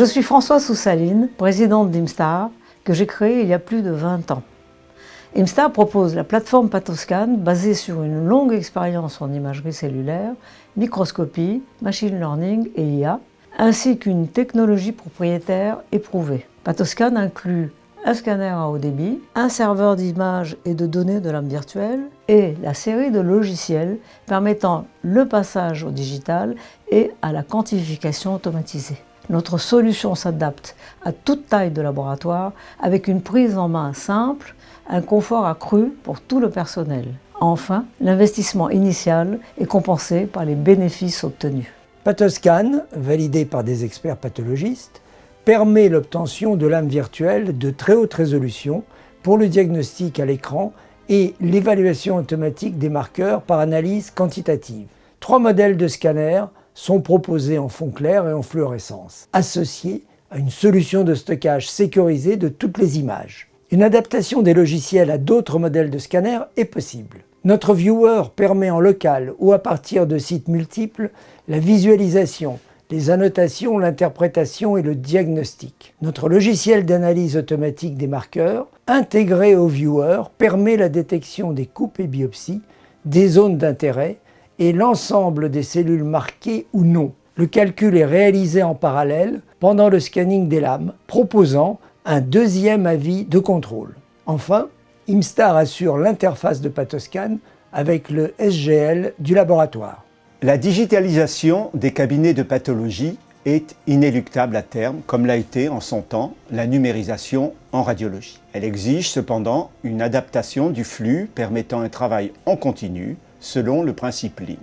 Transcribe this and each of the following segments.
Je suis Françoise Soussaline, présidente d'Imstar, que j'ai créée il y a plus de 20 ans. Imstar propose la plateforme Pathoscan basée sur une longue expérience en imagerie cellulaire, microscopie, machine learning et IA, ainsi qu'une technologie propriétaire éprouvée. Pathoscan inclut un scanner à haut débit, un serveur d'images et de données de l'âme virtuelle et la série de logiciels permettant le passage au digital et à la quantification automatisée. Notre solution s'adapte à toute taille de laboratoire avec une prise en main simple, un confort accru pour tout le personnel. Enfin, l'investissement initial est compensé par les bénéfices obtenus. Pathoscan, validé par des experts pathologistes, permet l'obtention de lames virtuelles de très haute résolution pour le diagnostic à l'écran et l'évaluation automatique des marqueurs par analyse quantitative. 3 modèles de scanners sont proposés en fond clair et en fluorescence, associés à une solution de stockage sécurisée de toutes les images. Une adaptation des logiciels à d'autres modèles de scanners est possible. Notre viewer permet en local ou à partir de sites multiples la visualisation, les annotations, l'interprétation et le diagnostic. Notre logiciel d'analyse automatique des marqueurs, intégré au viewer, permet la détection des coupes et biopsies, des zones d'intérêt et l'ensemble des cellules marquées ou non. Le calcul est réalisé en parallèle pendant le scanning des lames, proposant un deuxième avis de contrôle. Enfin, Imstar assure l'interface de Pathoscan avec le SGL du laboratoire. La digitalisation des cabinets de pathologie est inéluctable à terme, comme l'a été en son temps la numérisation en radiologie. Elle exige cependant une adaptation du flux permettant un travail en continu selon le principe Lean.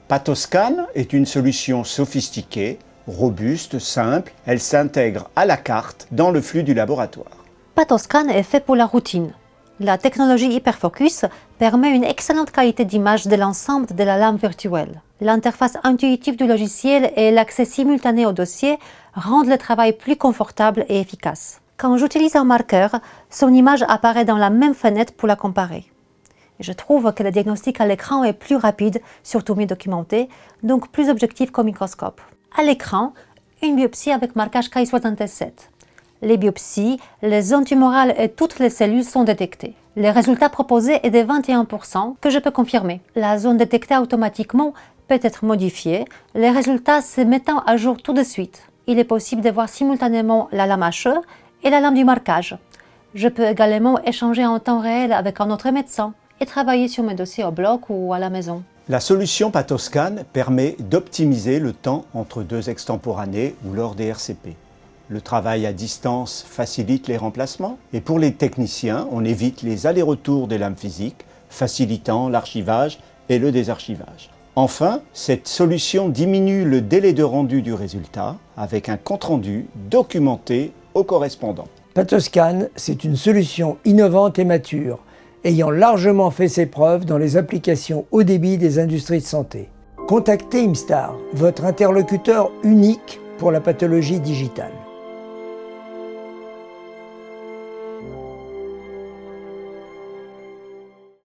Pathoscan est une solution sophistiquée, robuste, simple. Elle s'intègre à la carte dans le flux du laboratoire. Pathoscan est fait pour la routine. La technologie Hyperfocus permet une excellente qualité d'image de l'ensemble de la lame virtuelle. L'interface intuitive du logiciel et l'accès simultané au dossier rendent le travail plus confortable et efficace. Quand j'utilise un marqueur, son image apparaît dans la même fenêtre pour la comparer. Je trouve que le diagnostic à l'écran est plus rapide, surtout mieux documenté, donc plus objectif qu'au microscope. À l'écran, une biopsie avec marquage Ki-67. Les biopsies, les zones tumorales et toutes les cellules sont détectées. Le résultat proposé est de 21% que je peux confirmer. La zone détectée automatiquement peut être modifiée, les résultats se mettant à jour tout de suite. Il est possible de voir simultanément la lame HE et la lame du marquage. Je peux également échanger en temps réel avec un autre médecin et travailler sur mes dossiers au bloc ou à la maison. La solution Pathoscan permet d'optimiser le temps entre 2 extemporanés ou lors des RCP. Le travail à distance facilite les remplacements et pour les techniciens, on évite les allers-retours des lames physiques, facilitant l'archivage et le désarchivage. Enfin, cette solution diminue le délai de rendu du résultat avec un compte-rendu documenté au correspondant. Pathoscan, c'est une solution innovante et mature, ayant largement fait ses preuves dans les applications haut débit des industries de santé. Contactez Imstar, votre interlocuteur unique pour la pathologie digitale.